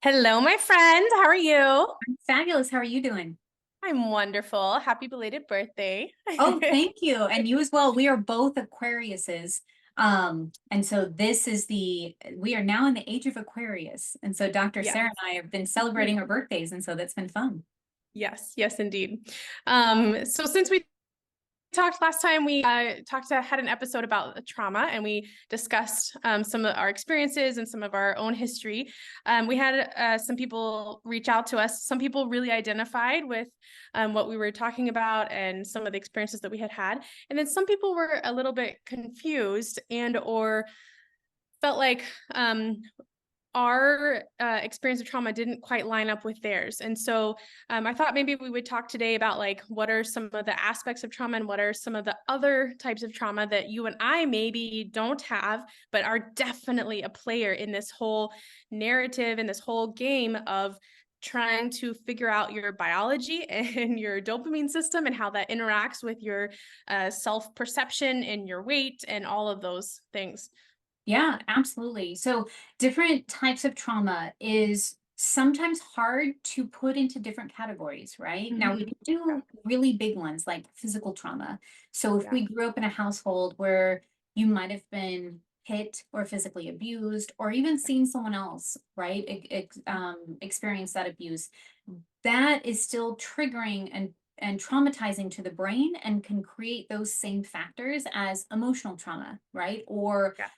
Hello, my friend. How are you? Fabulous. How are you doing? I'm wonderful. Happy belated birthday. Oh, thank you. And you as well. We are both Aquariuses. And so we are now in the age of Aquarius. And so Dr. Yes. Sarah and I have been celebrating our birthdays. And so that's been fun. Yes, yes, indeed. So since we talked last time, we had an episode about trauma, and we discussed some of our experiences and some of our own history. We had some people reach out to us. Some people really identified with what we were talking about and some of the experiences that we had had, and then some people were a little bit confused and or felt like our experience of trauma didn't quite line up with theirs. And so I thought maybe we would talk today about like what are some of the aspects of trauma and what are some of the other types of trauma that you and I maybe don't have, but are definitely a player in this whole narrative and this whole game of trying to figure out your biology and your dopamine system and how that interacts with your self-perception and your weight and all of those things. Yeah, absolutely. So different types of trauma is sometimes hard to put into different categories, right? Now we Mhm. can do really big ones like physical trauma. So if Yeah. we grew up in a household where you might have been hit or physically abused or even seen someone else, right, experience that abuse, that is still triggering and traumatizing to the brain and can create those same factors as emotional trauma, right? Or Yeah.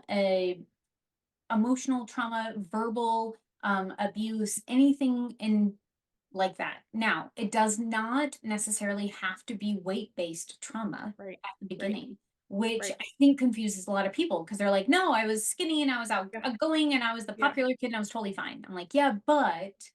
a emotional trauma, verbal abuse, anything in like that. Now, it does not necessarily have to be weight-based trauma Right. at the Right. beginning, which Right. I think confuses a lot of people because they're like, no, I was skinny and I was Yeah. outgoing and I was the Yeah. popular kid and I was totally fine. I'm like, yeah, but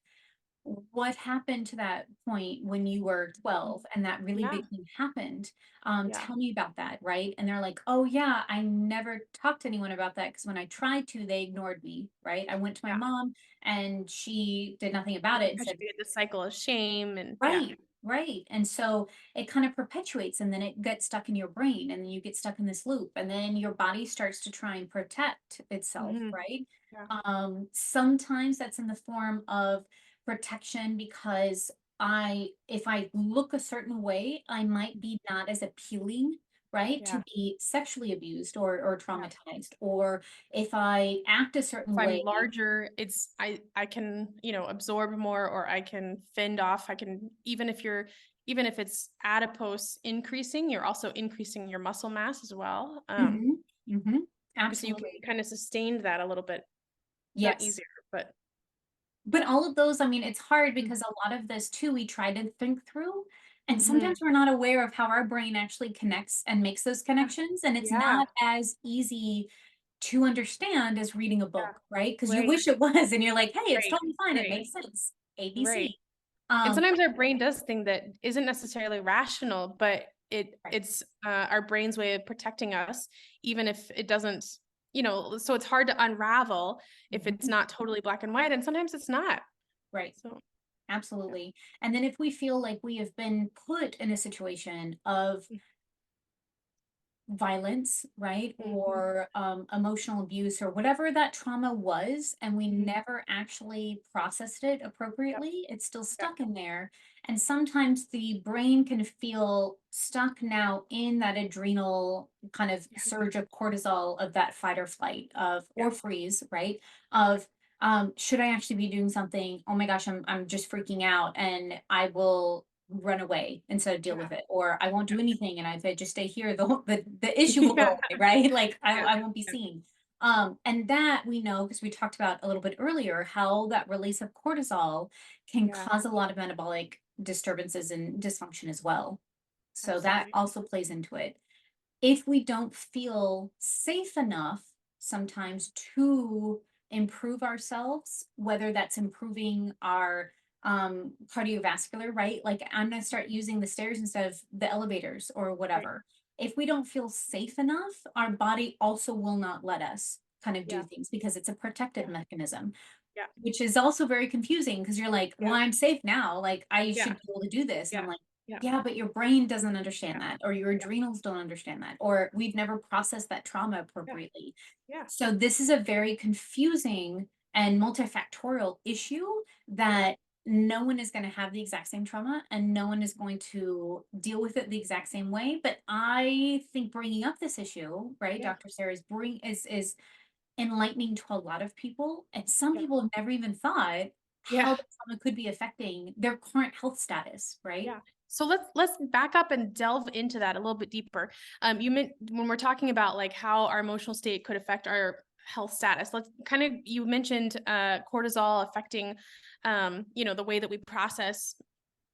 what happened to that point when you were 12 and that really Yeah. big thing happened? Yeah. Tell me about that, right? And they're like, oh yeah, I never talked to anyone about that because when I tried to, they ignored me, right? I went to my Yeah. mom and she did nothing about It it and said, perpetuated the cycle of shame and yeah. right, right. And so it kind of perpetuates and then it gets stuck in your brain and then you get stuck in this loop and then your body starts to try and protect itself, Hmm. right? Yeah. Sometimes that's in the form of protection because if I look a certain way, I might be not as appealing, right, to Yeah. be sexually abused or Yeah. traumatized. Or if I act a If certain I'm way, larger, I can, absorb more or I can fend off. I can even if it's adipose increasing, you're also increasing your muscle mass as well. mhm, mhm, So you can absolutely. kind of sustain that a little bit, not Yes. easier, but But all of those, I mean, it's hard mhm. because a lot of this too, we try to think through, and Mhm. sometimes we're not aware of how our brain actually connects and makes those Yeah. connections, and it's Yeah. not as easy to understand as reading a Yeah. book, right? Because you Right. wish it was, and you're like, hey, it's Right. totally fine. It Right. makes sense. Right. ABC. And Um, sometimes our brain does thing that isn't necessarily rational, but right. it's our brain's way of protecting us, even if it doesn't, so it's hard to unravel if it's Mhm. not totally black and white, and sometimes it's not. Right. So yeah. Absolutely. And then if we feel like we have been put in a situation of violence, right? Mhm. Or emotional abuse or whatever that trauma was, and we Mhm. never actually processed it Yep. appropriately, it's still Yep. stuck in there. And sometimes the brain can feel stuck now in that adrenal kind of Yeah. surge of cortisol of that fight or flight of Yeah. or freeze, right? Of should I actually be doing something? Oh my gosh, I'm just freaking out and I will run away instead of deal Yeah. with it, or I won't Yeah. do anything, and if I just stay here, the issue will Yeah. go away, right? Like Yeah. I won't be Yeah. seen. And that we know because we talked about a little bit earlier how that release of cortisol can Yeah. cause a lot of metabolic disturbances and dysfunction as well. So that Absolutely. also plays into it. If we don't feel safe enough sometimes to improve ourselves, whether that's improving our cardiovascular, right? Like I'm going to start using the stairs instead of the elevators or Right. whatever. If we don't feel safe enough, our body also will not let us kind of do Yeah. things because it's a protective Yeah. mechanism, Yeah. which is also very confusing because you're like, well, Yeah. I'm safe now. Like I Yeah. should be able to do this. And I'm Yeah. like, Yeah. yeah, but your brain doesn't understand Yeah. that, or your Yeah. adrenals don't understand that, or we've never processed that trauma Yeah. appropriately. Yeah. So this is a very confusing and multifactorial issue Yeah. that no one is going to have the exact same trauma and no one is going to deal with it the exact same way. But I think bringing up this issue, right, Yeah. Dr. Sarah, is enlightening to a lot of people. And some Yeah. people have never even thought Yeah. how the trauma could be affecting their current health status, right? Yeah. So let's back up and delve into that a little bit deeper. You meant when we're talking about like how our emotional state could affect our health status. Let's kind of you mentioned cortisol affecting the way that we process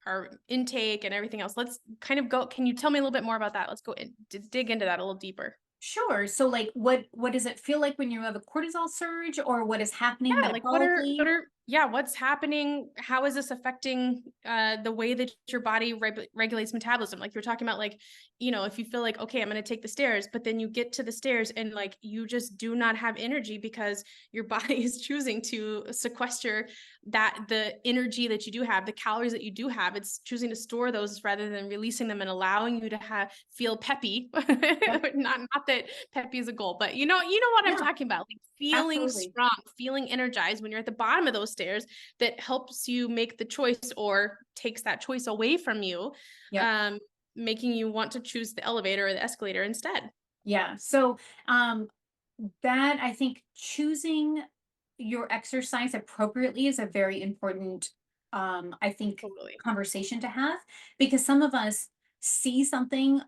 our intake and everything else. Let's kind of go. Can you tell me a little bit more about that? Let's go dig into that a little deeper. Sure. So like what does it feel like when you have a cortisol surge, or what is happening Yeah, like what are metabolically? yeah, what's happening? How is this affecting the way that your body regulates metabolism? Like you're talking about like, if you feel like, okay, I'm going to take the stairs, but then you get to the stairs and like you just do not have energy because your body is choosing to sequester the energy that you do have, the calories that you do have. It's choosing to store those rather than releasing them and allowing you to feel peppy. Yep. Not that peppy is a goal, but you know what I'm Yeah, talking about. Like feeling absolutely. strong, feeling energized when you're at the bottom of those stairs, that helps you make the choice or takes that choice away from you, Yep. um, making you want to choose the elevator or the escalator instead. Yeah. So um that I think choosing your exercise appropriately is a very important I think Totally. conversation to have, because some of us see something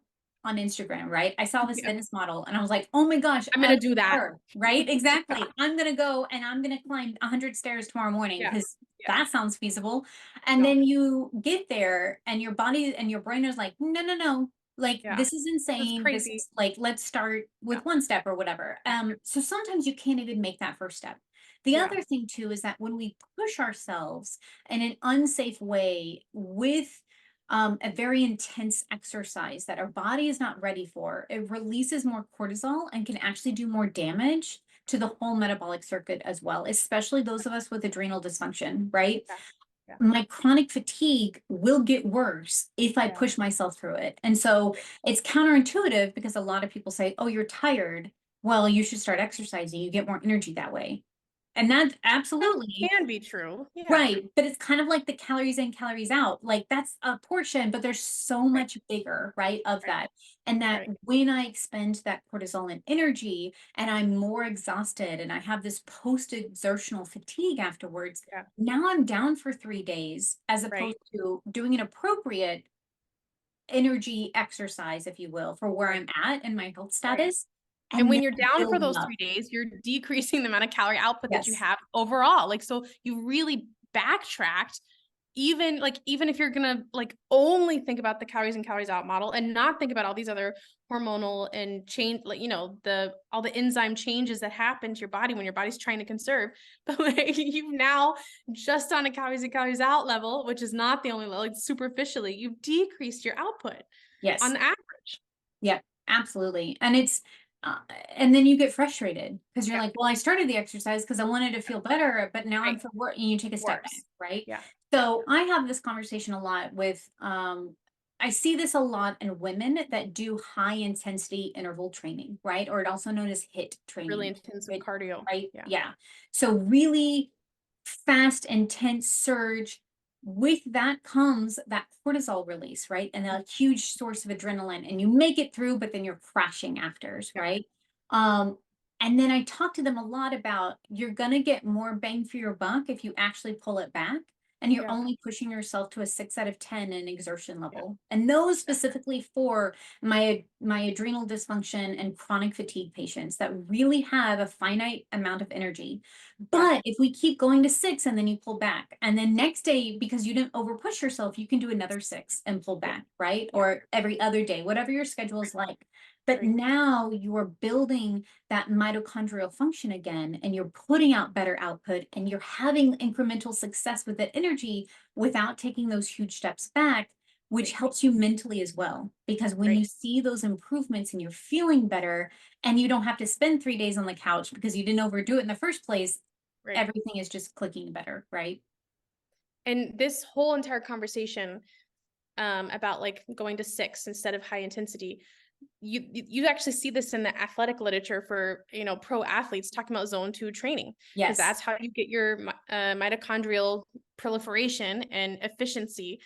on Instagram, right? I saw this Yeah. fitness model and I was like, "Oh my gosh, I'm I gonna want do that. her." Right? Yeah. Exactly. I'm going to go and I'm going to climb 100 stairs tomorrow morning Yeah. because Yeah. that sounds feasible. And No. then you get there and your body and your brain is like, "No, no, no. Like Yeah. this is That's insane. This crazy. is like, let's start Yeah. with one step or whatever." So sometimes you can't even make that first step. The Yeah. other thing too is that when we push ourselves in an unsafe way with a very intense exercise that our body is not ready for, it releases more cortisol and can actually do more damage to the whole metabolic circuit as well, especially those of us with adrenal dysfunction, right? Yeah. Yeah. My chronic fatigue will get worse if I Yeah. push myself through it. And so Right. it's counterintuitive because a lot of people say, "Oh, you're tired. Well, you should start exercising. You get more energy that way." And that's That absolutely can be true. Yeah. right. But it's kind of like the calories in, calories out. Like that's a portion, but there's so Right. much bigger, right, of Right. that. And that Right. when I expend that cortisol and energy and I'm more exhausted and I have this post-exertional fatigue afterwards, Yeah. now I'm down for 3 days as Right. opposed to doing an appropriate energy exercise, if you will, for where Right. I'm at in my health Right. status. And And when then you're down for building those up. 3 days, you're decreasing the amount of calorie output that you Yes. have overall. Like, so you really backtracked, even if you're gonna like only think about the calories and calories out model and not think about all these other hormonal and change, like, the all the enzyme changes that happen to your body when your body's trying to conserve. But like you've now just on a calories and calories out level, which is not the only level, like superficially, you've decreased your output on Yes. average. Yeah, absolutely. Uh, and then you get frustrated because you're Yeah. like, well, I started the exercise because I wanted to feel better, but now I'm Right. for work, and you take a step back, Worse. right? Yeah. Yeah. So I have this conversation a lot with, I see this a lot in women that do high intensity interval training, right? Or it also known as HIIT Really training, intensive cardio. right? Yeah. Yeah. So really fast, intense surge. With that comes that cortisol release, right? And a huge source of adrenaline. And you make it through, but then you're crashing afters, Yeah. right? Um, and then I talk to them a lot about you're gonna get more bang for your buck if you actually pull it back. And you're Yeah. only pushing yourself to a 6 out of 10 in exertion Yeah. level. And those specifically for my adrenal dysfunction and chronic fatigue patients that really have a finite amount of energy. Yeah. But if we keep going to 6 and then you pull back, and then next day, because you didn't overpush yourself, you can do another 6 and pull Yeah. back, right? Yeah. Or every other day, whatever your schedule is Right. like. But Right. now you are building that mitochondrial function again, and you're putting out better output, and you're having incremental success with that energy without taking those huge steps back, which Right. helps you mentally as well. Because when Right. you see those improvements and you're feeling better, and you don't have to spend 3 days on the couch because you didn't overdo it in the first place, Right. everything is just clicking better, right? And this whole entire conversation about like going to 6 instead of high intensity, you actually see this in the athletic literature for, pro athletes talking about zone 2 training, because Yes, that's how you get your mitochondrial proliferation and efficiency,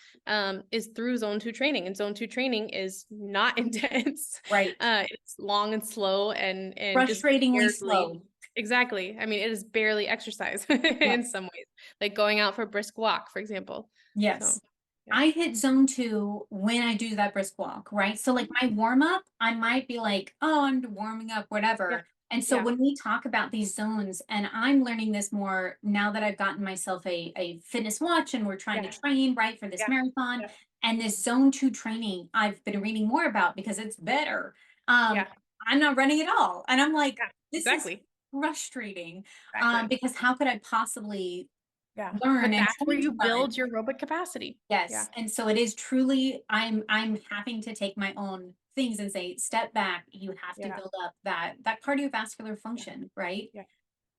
is through zone 2 training. And zone 2 training is not intense. right. It's long and slow and just Frustratingly barely. slow. Exactly. I mean, it is barely exercise Yeah. in some ways, like going out for a brisk walk, for example. So Yes. yeah. I hit zone 2 when I do that brisk walk, right? So like my warm up, I might be like, oh, I'm warming up, Yeah. whatever. And so Yeah. when we talk about these zones, and I'm learning this more now that I've gotten myself a fitness watch and we're trying to Yeah. train, right, for this Yeah. marathon. Yeah. And this zone 2 training, I've been reading more about because it's better. Yeah. I'm not running at all. And I'm like, Yeah. this is Exactly. frustrating. Exactly. Because how could I possibly Yeah. learn But and that's where train you to run? build your aerobic capacity. Yeah. Yes, and so it is truly, I'm having to take my own things and say, step back, you have to Yeah. build up that cardiovascular Yeah. function, right? Yeah.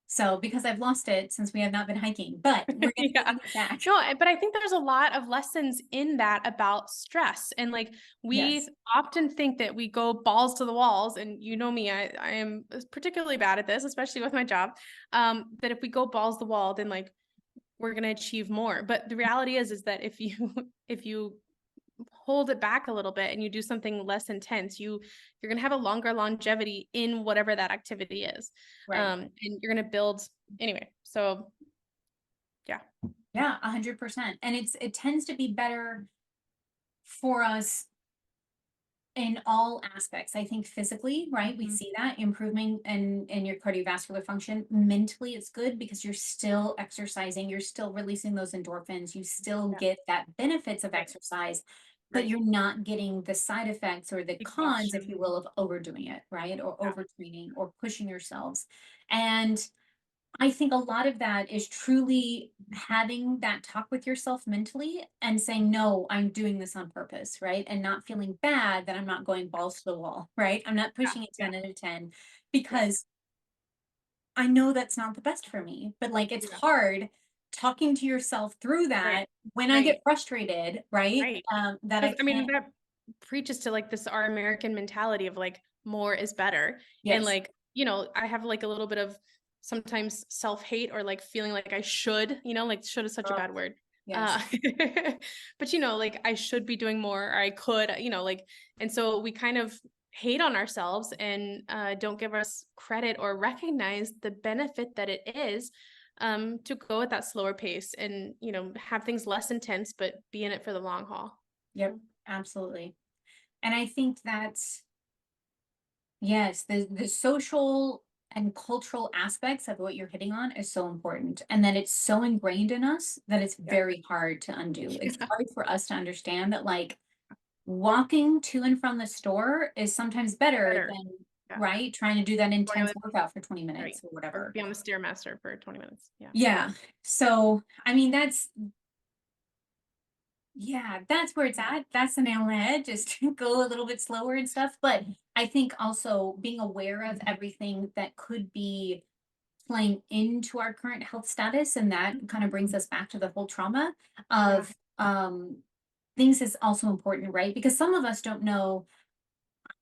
So because I've lost it since we have not been hiking, but we're gonna Yeah. get it back. No, but I think there's a lot of lessons in that about stress. And like we Yes. often think that we go balls to the walls. And you know me, I am particularly bad at this, especially with my job. That if we go balls to the wall, then like we're gonna achieve more. But the reality is that if you if you hold it back a little bit and you do something less intense, you're going to have a longer longevity in whatever that activity is. Right. And you're going to build anyway. So yeah. Yeah, 100%. And it tends to be better for us in all aspects. I think physically, right? We Mhm. see that improvement in your cardiovascular function. Mentally, it's good because you're still exercising, you're still releasing those endorphins, you still Yeah. get that benefits of Right. exercise, but Right. you're not getting the side effects or the cons, if Exhaustion. you will, of overdoing it, right? Or Yeah. overtraining or pushing yourselves. And I think a lot of that is truly having that talk with yourself mentally and saying, no, I'm doing this on purpose, right? And not feeling bad that I'm not going balls to the wall, right? I'm not Yeah. pushing it Yeah. 10 out of 10 Yeah. because I know that's not the best for me. But like it's Yeah. hard talking to yourself through Right. that when I get Right. frustrated, right? Right. That I Because I mean, can't. that preaches to like this our American mentality of like more is better. And Yes. like, I have like a little bit of sometimes self-hate or like feeling like I should, like should is such a Oh, bad word. yes. Uh but like I should be doing more or I could, like, and so we kind of hate on ourselves and don't give us credit or recognize the benefit that it is, to go at that slower pace and have things less intense but be in it for the long haul. Yep. Absolutely. And I think that's, yes, the social and cultural aspects of what you're hitting on is so important. And that it's so ingrained in us that it's Yeah. very hard to undo. It's Yeah. hard for us to understand that like walking to and from the store is sometimes better Better. than, Yeah. right, trying to do that Going on intense the, workout for 20 right. minutes or Or whatever. be on the Stairmaster for 20 minutes. Yeah. Yeah. So, I mean, that's, yeah, that's where it's at. That's the nail on the head. Just go a little bit slower and stuff. But I think also being aware of everything that could be playing into our current health status, and that kind of brings us back to the whole trauma Yeah. of things is also important, right? Because some of us don't know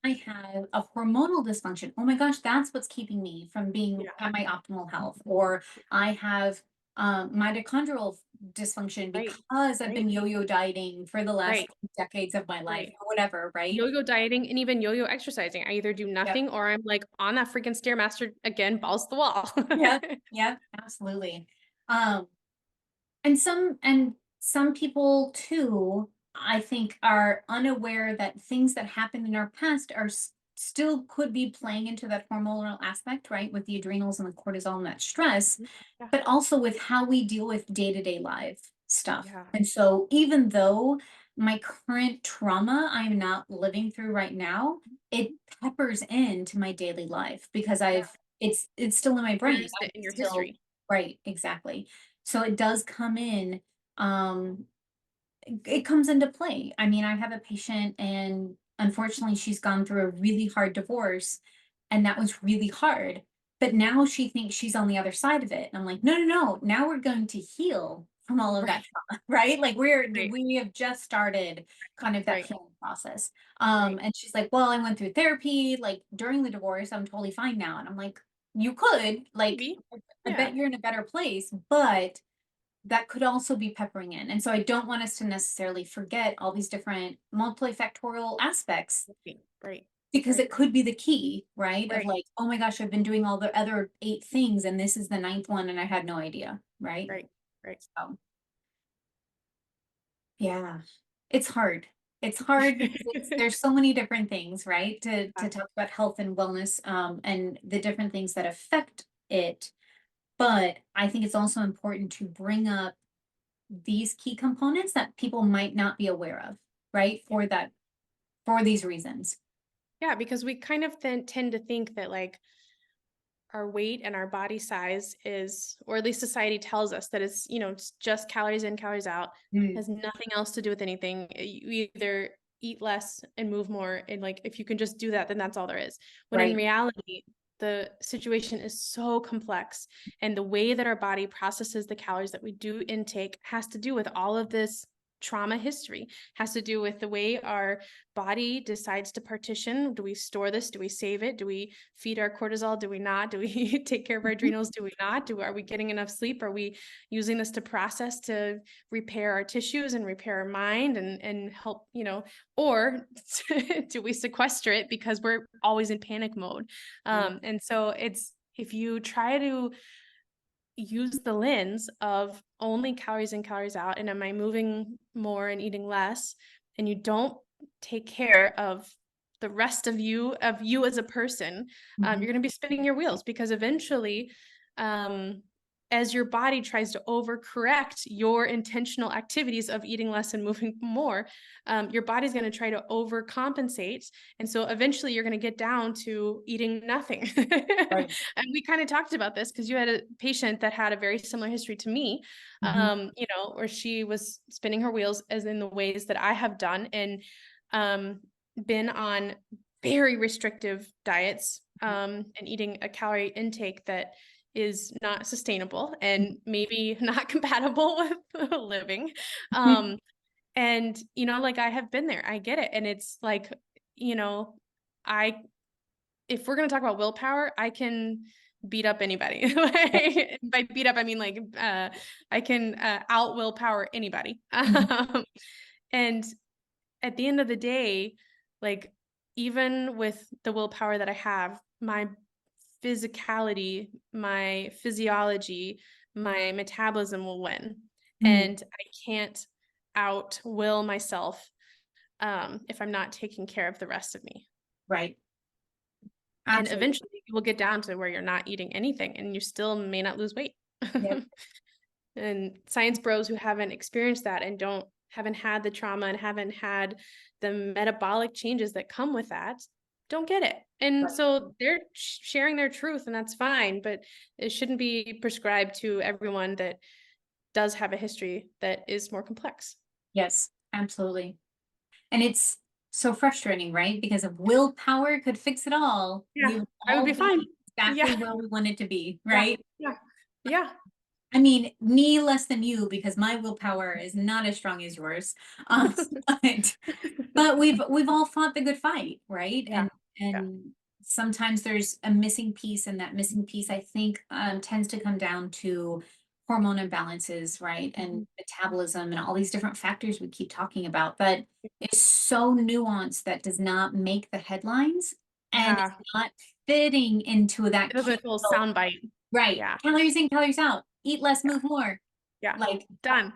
I have a hormonal dysfunction. Oh my gosh, that's what's keeping me from being Yeah. at my optimal health. Or I have mitochondrial dysfunction Right. because I've Right. been yo-yo dieting for the last Right. decades of my life Right. or whatever, right? Yo-yo dieting and even yo-yo exercising. I either do Yep. nothing or I'm like on that freaking Stairmaster again, balls to the wall. Yep. Yep. Absolutely. Um, and some people too, I think, are unaware that things that happened in our past are still could be playing into that hormonal aspect, right? With the adrenals and the cortisol and that stress, Yeah. but also with how we deal with day-to-day life stuff. Yeah. And so even though my current trauma I'm not living through right now, it peppers into my daily life because Yeah. it's still in my brain. Experienced I'm it in your still, history. right, exactly. So it does come in, um, it comes into play. I mean, I have a patient and unfortunately she's gone through a really hard divorce and that was really hard. But now she thinks she's on the other side of it. And I'm like, no, no, no. Now we're going to heal from all of that Right, trauma, right? Like right, we have just started kind of that right, healing process. right. And she's like, well, I went through therapy, like during the divorce, I'm totally fine now. And I'm like, you could, like, Maybe. I Yeah. bet you're in a better place, but that could also be peppering in. And so I don't want us to necessarily forget all these different multifactorial aspects Right, right, because right, it could be the key, right? Of right, like, oh my gosh, I've been doing all the other 8 things and this is the ninth one and I had no idea, right? right, right. So yeah, it's hard. It's hard because there's so many different things, right? To Yeah, talk about health and wellness, and the different things that affect it. But I think it's also important to bring up these key components that people might not be aware of, right? yeah. For these reasons. Yeah, because we kind of then tend to think that like our weight and our body size is, or at least society tells us that it's, it's just calories in, calories out, Mm, has nothing else to do with anything. You either eat less and move more. And like, if you can just do that, then that's all there is. When in right. reality, the situation is so complex. And the way that our body processes the calories that we do intake has to do with all of this trauma history, has to do with the way our body decides to partition. Do we store this? Do we save it? Do we feed our cortisol? Do we not? Do we take care of our Mhm. adrenals? Do we not? Are we getting enough sleep? Are we using this to process, to repair our tissues and repair our mind and help, or do we sequester it because we're always in panic mode? Mm, And so if you try to use the lens of only calories in, calories out, and am I moving more and eating less, and you don't take care of the rest of you as a person, mhm. you're going to be spinning your wheels because eventually, um, as your body tries to overcorrect your intentional activities of eating less and moving more, your body's going to try to overcompensate, and so eventually you're going to get down to eating nothing. Right. And we kind of talked about this because you had a patient that had a very similar history to me, Mhm. where she was spinning her wheels as in the ways that I have done, and um, been on very restrictive diets, and eating a calorie intake that is not sustainable and maybe not compatible with living. Mhm. Um, and like I have been there, I get it. And it's like, you know, I if we're gonna talk about willpower, I can beat up anybody. Like, by beat up, I mean like I can out willpower anybody. Mhm. And at the end of the day, like even with the willpower that I have, my physicality, my physiology, my metabolism will win. Mm, And I can't out will myself if I'm not taking care of the rest of me. right. And Absolutely. eventually you will get down to where you're not eating anything and you still may not lose weight. Yep. And science bros who haven't experienced that and haven't had the trauma and haven't had the metabolic changes that come with that don't get it. And Right. so they're sharing their truth and that's fine, but it shouldn't be prescribed to everyone that does have a history that is more complex. Yes, absolutely. And it's so frustrating, right? Because if willpower could fix it all, Yeah, we would I would all be be fine. exactly Yeah, where we wanted to be, yeah, right? yeah, yeah. I mean, me less than you because my willpower is not as strong as yours. Um, but but we've all fought the good fight, right? Yeah, yeah. And sometimes there's a missing piece, and that missing piece I think tends to come down to hormone imbalances, right? And Mhm. metabolism and all these different factors we keep talking about, but it's so nuanced that does not make the headlines and it's Yeah. not fitting into It that doesn't feel cute, soundbite. right? Yeah, Calories in, calories out. Eat less, yeah, move more. yeah. Like, Done.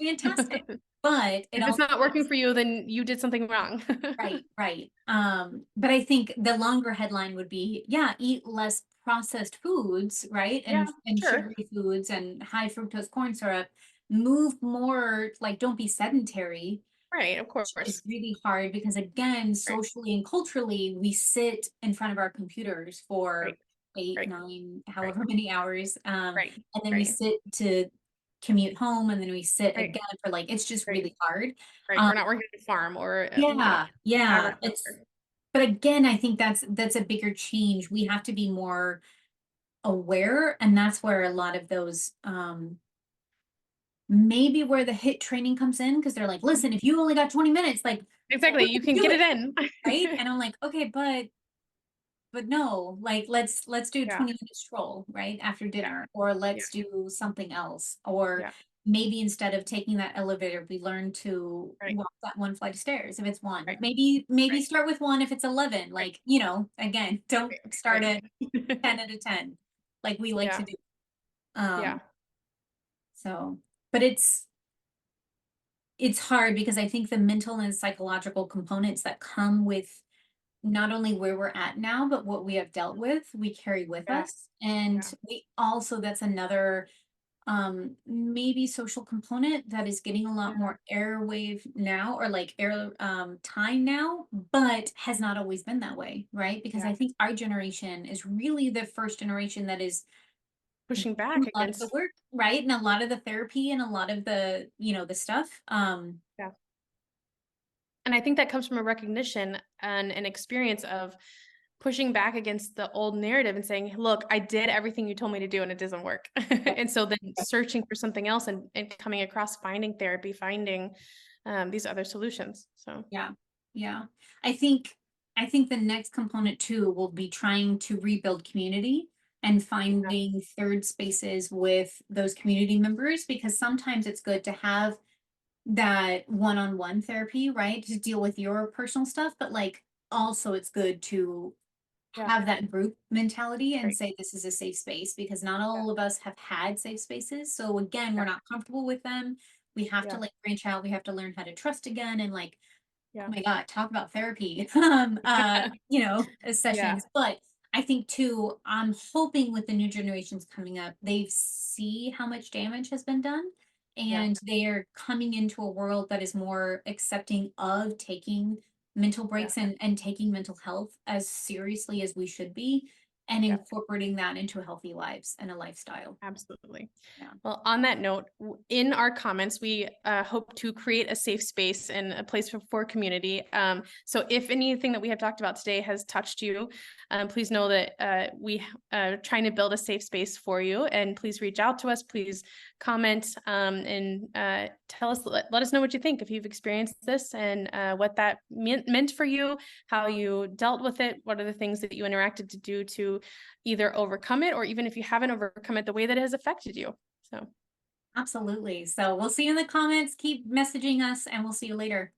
fantastic. But it If it's also not working for you, then you did something wrong. right, right. But I think the longer headline would be, yeah, eat less processed foods, right? Yeah, And sure. sugary foods and high fructose corn syrup. Move more, like don't be sedentary, Right, of which is course. really hard because again, Right, socially and culturally, we sit in front of our computers for right, 8, right, 9, right, however many hours. right, And then we right, sit to commute home and then we sit right, again for like it's just right, really hard. right. Um, We're not working at a farm or yeah, yeah. It's agriculture. but again, I think that's a bigger change. We have to be more aware, and that's where a lot of those maybe where the HIT training comes in, because they're like, listen, if you only got 20 minutes, like, Exactly. You can do get it, it in. right? And I'm like, okay, but no, like, let's do a Yeah. 20-minute stroll, right, after Yeah. dinner, or Yeah. let's do something else, or Yeah. maybe instead of taking that elevator, we learn to Right. walk that one flight of stairs if it's one. Right. Maybe Right. start with one if it's 11. Right. Like, again, don't start Right. at 10 out of 10, like we like to Yeah. do. Yeah. Um, so, but it's hard because I think the mental and psychological components that come with not only where we're at now, but what we have dealt with, we carry with Yeah. us. And Yeah. we also, that's another maybe social component that is getting a lot Yeah. more airwave now, or like air time now, but has not always been that way, right? Because Yeah. I think our generation is really the first generation that is Pushing doing back a lot of the against. work, right? And a lot of the therapy and a lot of the, the stuff. Yeah. And I think that comes from a recognition and an experience of pushing back against the old narrative and saying, look, I did everything you told me to do and it doesn't work. And so then searching for something else and coming across finding therapy, finding these other solutions. So Yeah. Yeah. I think I think the next component too will be trying to rebuild community and yeah, finding third spaces with those community members, because sometimes it's good to have that one-on-one therapy, right? To deal with your personal stuff, but like also it's good to yeah, have that group mentality and right. say this is a safe space, because not Yeah, all of us have had safe spaces. So again, we're yeah, not comfortable with them. We have to yeah, like branch out. We have to learn how to trust again, and like, yeah, oh my God, talk about therapy, yeah, sessions. But I think too, I'm hoping with the new generations coming up, they see how much damage has been done, yeah, and they are coming into a world that is more accepting of taking mental yeah, breaks, and taking mental health as seriously as we should be, and yeah. incorporating that into healthy lives and a lifestyle. Absolutely. Yeah. Well, on that note, in our comments, we hope to create a safe space and a place for community. So if anything that we have talked about today has touched you, please know that we are trying to build a safe space for you. And please reach out to us. Please comment and tell us, let us know what you think if you've experienced this, and what that meant for you, how you dealt with it, what are the things that you interacted to do to either overcome it, or even if you haven't overcome it, the way that it has affected you. So Absolutely. So we'll see you in the comments. Keep messaging us, and we'll see you later.